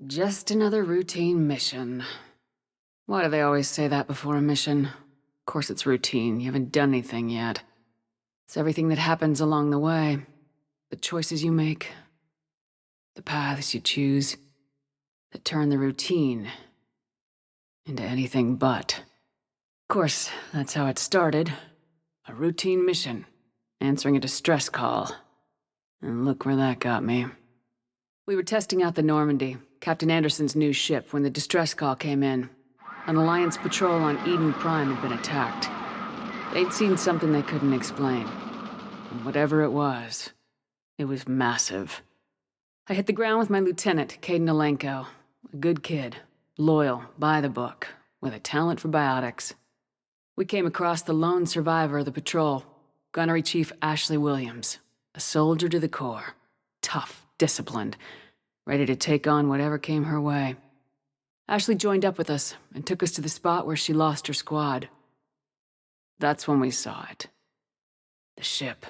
Just another routine mission. Why do they always say that before a mission? Of course it's routine, you haven't done anything yet. It's everything that happens along the way. The choices you make. The paths you choose. That turn the routine into anything but. Of course, that's how it started. A routine mission. Answering a distress call. And look where that got me. We were testing out the Normandy, Captain Anderson's new ship, when the distress call came in. An Alliance patrol on Eden Prime had been attacked. They'd seen something they couldn't explain. And whatever it was massive. I hit the ground with my lieutenant, Caden Alenko. A good kid, loyal, by the book, with a talent for biotics. We came across the lone survivor of the patrol, Gunnery Chief Ashley Williams. A soldier to the core. Tough, disciplined, ready to take on whatever came her way. Ashley joined up with us and took us to the spot where she lost her squad. That's when we saw it. The ship.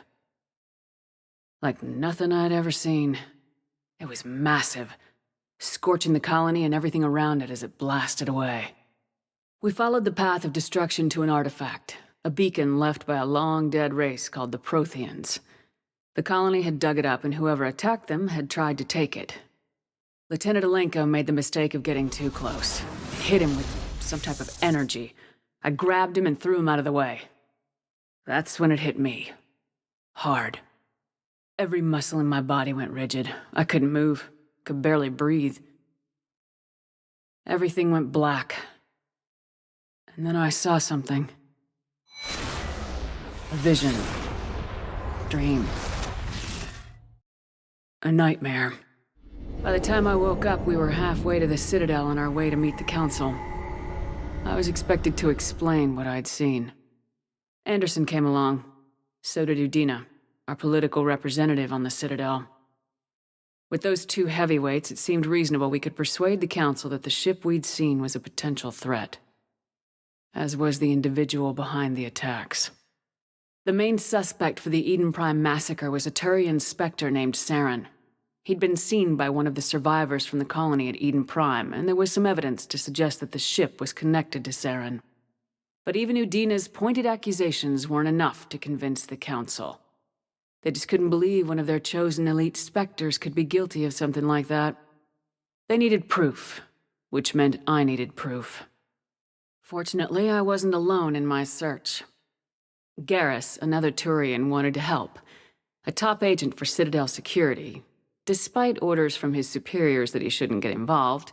Like nothing I'd ever seen. It was massive, scorching the colony and everything around it as it blasted away. We followed the path of destruction to an artifact, a beacon left by a long-dead race called the Protheans. The colony had dug it up, and whoever attacked them had tried to take it. Lieutenant Alenko made the mistake of getting too close. It hit him with some type of energy. I grabbed him and threw him out of the way. That's when it hit me. Hard. Every muscle in my body went rigid. I couldn't move, could barely breathe. Everything went black. And then I saw something. A vision. Dream. A nightmare. By the time I woke up, we were halfway to the Citadel on our way to meet the Council. I was expected to explain what I'd seen. Anderson came along. So did Udina, our political representative on the Citadel. With those two heavyweights, it seemed reasonable we could persuade the Council that the ship we'd seen was a potential threat. As was the individual behind the attacks. The main suspect for the Eden Prime massacre was a Turian Spectre named Saren. He'd been seen by one of the survivors from the colony at Eden Prime, and there was some evidence to suggest that the ship was connected to Saren. But even Udina's pointed accusations weren't enough to convince the Council. They just couldn't believe one of their chosen elite Spectres could be guilty of something like that. They needed proof, which meant I needed proof. Fortunately, I wasn't alone in my search. Garrus, another Turian, wanted to help. A top agent for Citadel security. Despite orders from his superiors that he shouldn't get involved,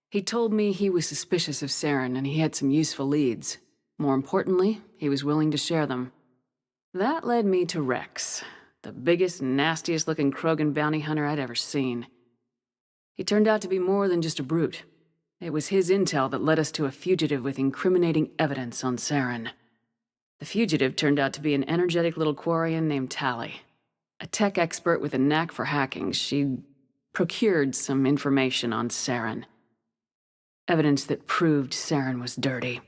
he told me he was suspicious of Saren and he had some useful leads. More importantly, he was willing to share them. That led me to Rex, the biggest, nastiest-looking Krogan bounty hunter I'd ever seen. He turned out to be more than just a brute. It was his intel that led us to a fugitive with incriminating evidence on Saren. The fugitive turned out to be an energetic little Quarian named Tally. A tech expert with a knack for hacking, she'd procured some information on Saren. Evidence that proved Saren was dirty.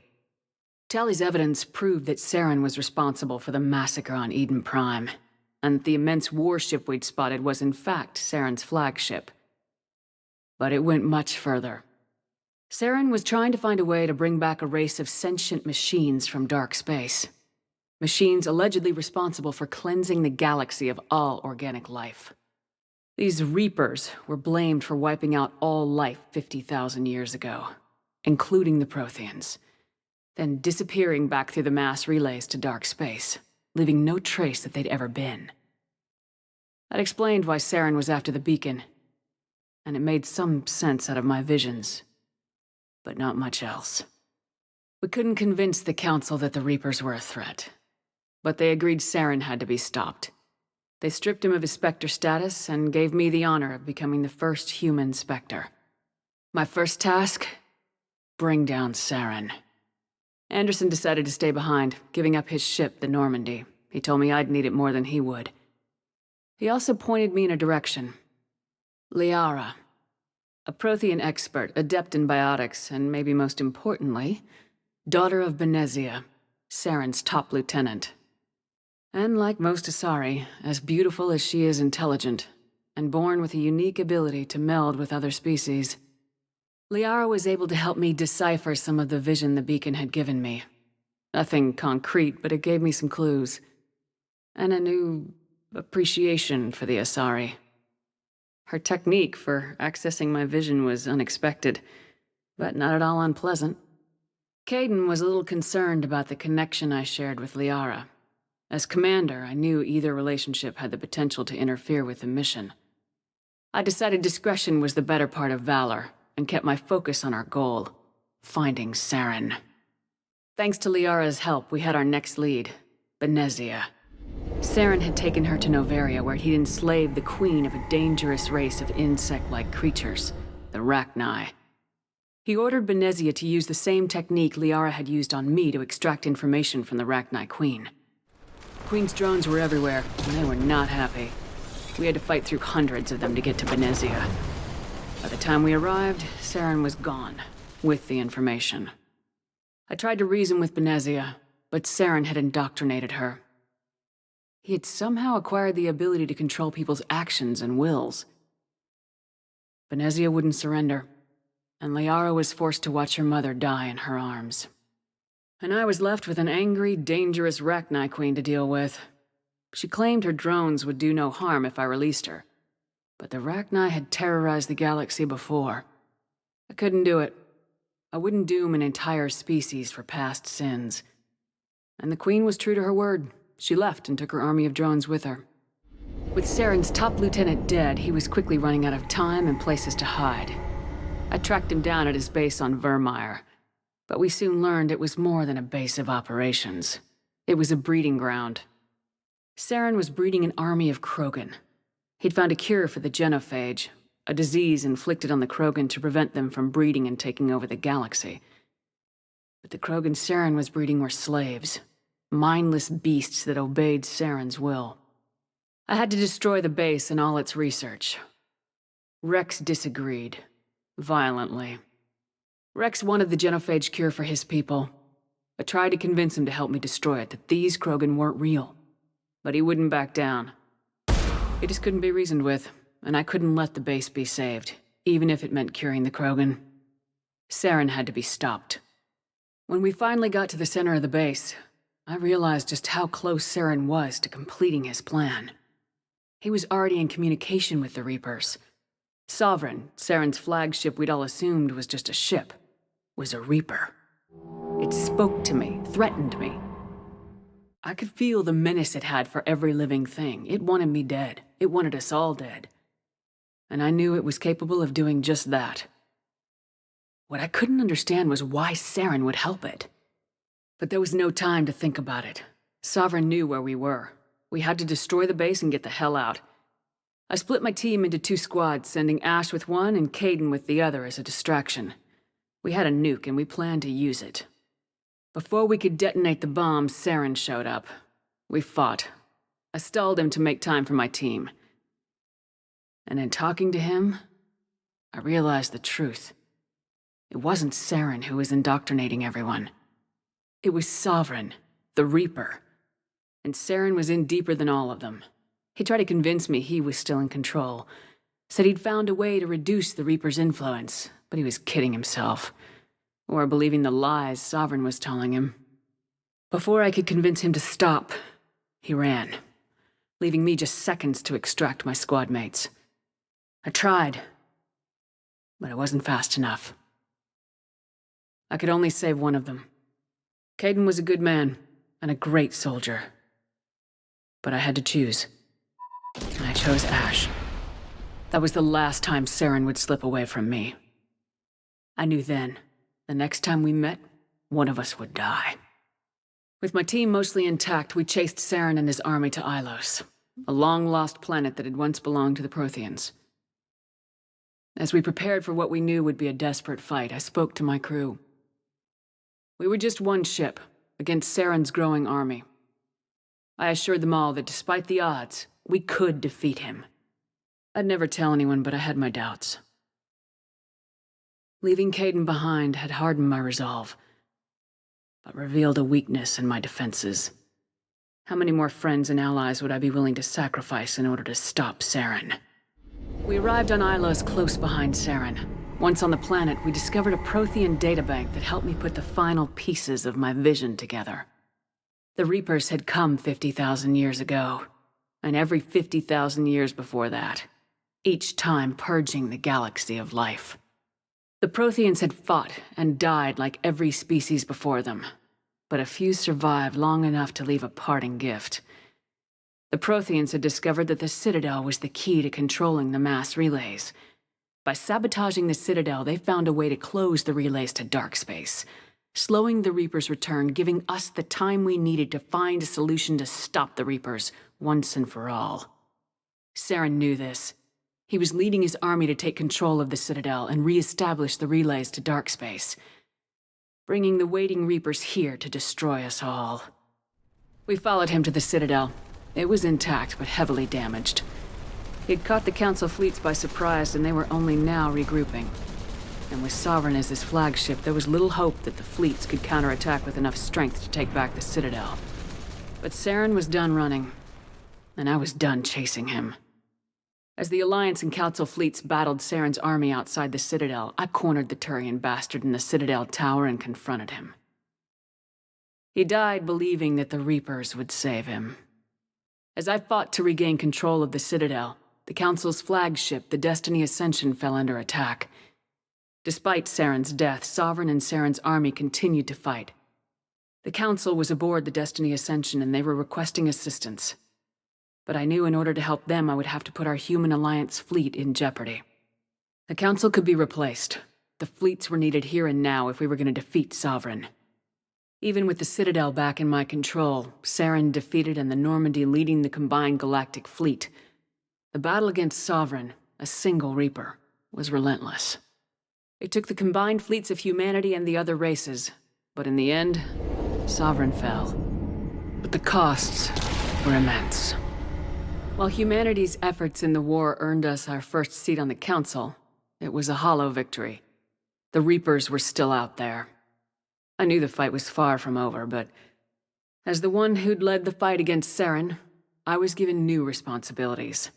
Tally's evidence proved that Saren was responsible for the massacre on Eden Prime, and the immense warship we'd spotted was in fact Saren's flagship. But it went much further. Saren was trying to find a way to bring back a race of sentient machines from dark space. Machines allegedly responsible for cleansing the galaxy of all organic life. These Reapers were blamed for wiping out all life 50,000 years ago, including the Protheans, then disappearing back through the mass relays to dark space, leaving no trace that they'd ever been. That explained why Saren was after the beacon, and it made some sense out of my visions, but not much else. We couldn't convince the Council that the Reapers were a threat. But they agreed Saren had to be stopped. They stripped him of his Spectre status and gave me the honor of becoming the first human Spectre. My first task? Bring down Saren. Anderson decided to stay behind, giving up his ship, the Normandy. He told me I'd need it more than he would. He also pointed me in a direction. Liara. A Prothean expert, adept in biotics, and maybe most importantly, daughter of Benezia, Saren's top lieutenant. And like most Asari, as beautiful as she is intelligent, and born with a unique ability to meld with other species. Liara was able to help me decipher some of the vision the beacon had given me. Nothing concrete, but it gave me some clues. And a new appreciation for the Asari. Her technique for accessing my vision was unexpected, but not at all unpleasant. Kaidan was a little concerned about the connection I shared with Liara. As commander, I knew either relationship had the potential to interfere with the mission. I decided discretion was the better part of valor, and kept my focus on our goal, finding Saren. Thanks to Liara's help, we had our next lead, Benezia. Saren had taken her to Noveria, where he'd enslaved the queen of a dangerous race of insect-like creatures, the Rachni. He ordered Benezia to use the same technique Liara had used on me to extract information from the Rachni queen. The queen's drones were everywhere, and they were not happy. We had to fight through hundreds of them to get to Benezia. By the time we arrived, Saren was gone, with the information. I tried to reason with Benezia, but Saren had indoctrinated her. He had somehow acquired the ability to control people's actions and wills. Benezia wouldn't surrender, and Liara was forced to watch her mother die in her arms. And I was left with an angry, dangerous Rachni queen to deal with. She claimed her drones would do no harm if I released her. But the Rachni had terrorized the galaxy before. I couldn't do it. I wouldn't doom an entire species for past sins. And the queen was true to her word. She left and took her army of drones with her. With Saren's top lieutenant dead, he was quickly running out of time and places to hide. I tracked him down at his base on Vermeer, but we soon learned it was more than a base of operations. It was a breeding ground. Saren was breeding an army of Krogan. He'd found a cure for the genophage, a disease inflicted on the Krogan to prevent them from breeding and taking over the galaxy. But the Krogan Saren was breeding were slaves, mindless beasts that obeyed Saren's will. I had to destroy the base and all its research. Rex disagreed, violently. Rex wanted the genophage cure for his people. I tried to convince him to help me destroy it, that these Krogan weren't real. But he wouldn't back down. He just couldn't be reasoned with, and I couldn't let the base be saved, even if it meant curing the Krogan. Saren had to be stopped. When we finally got to the center of the base, I realized just how close Saren was to completing his plan. He was already in communication with the Reapers. Sovereign, Saren's flagship we'd all assumed was just a ship, was a Reaper. It spoke to me, threatened me. I could feel the menace it had for every living thing. It wanted me dead. It wanted us all dead. And I knew it was capable of doing just that. What I couldn't understand was why Saren would help it. But there was no time to think about it. Sovereign knew where we were. We had to destroy the base and get the hell out. I split my team into 2 squads, sending Ash with one and Kaidan with the other as a distraction. We had a nuke and we planned to use it. Before we could detonate the bomb, Saren showed up. We fought. I stalled him to make time for my team. And in talking to him, I realized the truth. It wasn't Saren who was indoctrinating everyone. It was Sovereign, the Reaper. And Saren was in deeper than all of them. He tried to convince me he was still in control. Said he'd found a way to reduce the Reaper's influence, but he was kidding himself. Or believing the lies Sovereign was telling him. Before I could convince him to stop, he ran, leaving me just seconds to extract my squad mates. I tried, but it wasn't fast enough. I could only save one of them. Kaidan was a good man and a great soldier. But I had to choose. And I chose Ash. That was the last time Saren would slip away from me. I knew then, the next time we met, one of us would die. With my team mostly intact, we chased Saren and his army to Ilos, a long-lost planet that had once belonged to the Protheans. As we prepared for what we knew would be a desperate fight, I spoke to my crew. We were just one ship, against Saren's growing army. I assured them all that despite the odds, we could defeat him. I'd never tell anyone, but I had my doubts. Leaving Kaidan behind had hardened my resolve, but revealed a weakness in my defenses. How many more friends and allies would I be willing to sacrifice in order to stop Saren? We arrived on Ilos close behind Saren. Once on the planet, we discovered a Prothean databank that helped me put the final pieces of my vision together. The Reapers had come 50,000 years ago, and every 50,000 years before that, each time purging the galaxy of life. The Protheans had fought and died like every species before them, but a few survived long enough to leave a parting gift. The Protheans had discovered that the Citadel was the key to controlling the mass relays. By sabotaging the Citadel, they found a way to close the relays to dark space, slowing the Reapers' return, giving us the time we needed to find a solution to stop the Reapers once and for all. Saren knew this. He was leading his army to take control of the Citadel and re-establish the relays to dark space, bringing the waiting Reapers here to destroy us all. We followed him to the Citadel. It was intact, but heavily damaged. He'd caught the Council fleets by surprise, and they were only now regrouping. And with Saren as his flagship, there was little hope that the fleets could counterattack with enough strength to take back the Citadel. But Saren was done running, and I was done chasing him. As the Alliance and Council fleets battled Saren's army outside the Citadel, I cornered the Turian bastard in the Citadel tower and confronted him. He died believing that the Reapers would save him. As I fought to regain control of the Citadel, the Council's flagship, the Destiny Ascension, fell under attack. Despite Saren's death, Sovereign and Saren's army continued to fight. The Council was aboard the Destiny Ascension and they were requesting assistance. But I knew in order to help them, I would have to put our human Alliance fleet in jeopardy. The Council could be replaced. The fleets were needed here and now if we were going to defeat Sovereign. Even with the Citadel back in my control, Saren defeated and the Normandy leading the combined galactic fleet, the battle against Sovereign, a single Reaper, was relentless. It took the combined fleets of humanity and the other races, but in the end, Sovereign fell. But the costs were immense. While humanity's efforts in the war earned us our first seat on the Council, it was a hollow victory. The Reapers were still out there. I knew the fight was far from over, but as the one who'd led the fight against Saren, I was given new responsibilities.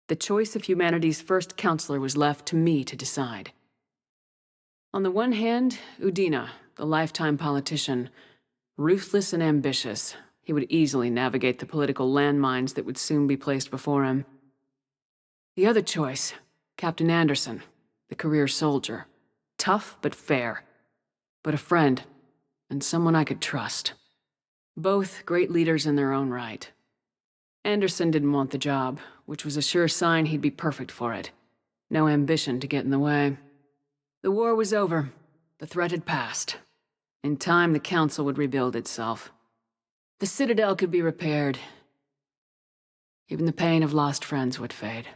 The choice of humanity's first counselor was left to me to decide. On the one hand, Udina, the lifetime politician, ruthless and ambitious. He would easily navigate the political landmines that would soon be placed before him. The other choice, Captain Anderson, the career soldier. Tough but fair. But a friend, and someone I could trust. Both great leaders in their own right. Anderson didn't want the job, which was a sure sign he'd be perfect for it. No ambition to get in the way. The war was over. The threat had passed. In time, the Council would rebuild itself. The Citadel could be repaired. Even the pain of lost friends would fade.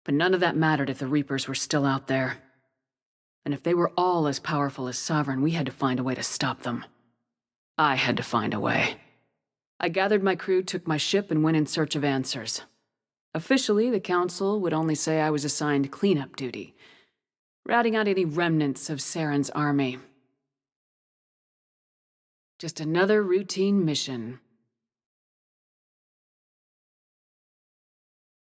But none of that mattered if the Reapers were still out there. And if they were all as powerful as Sovereign, we had to find a way to stop them. I had to find a way. I gathered my crew, took my ship, and went in search of answers. Officially, the Council would only say I was assigned cleanup duty, routing out any remnants of Saren's army. Just another routine mission.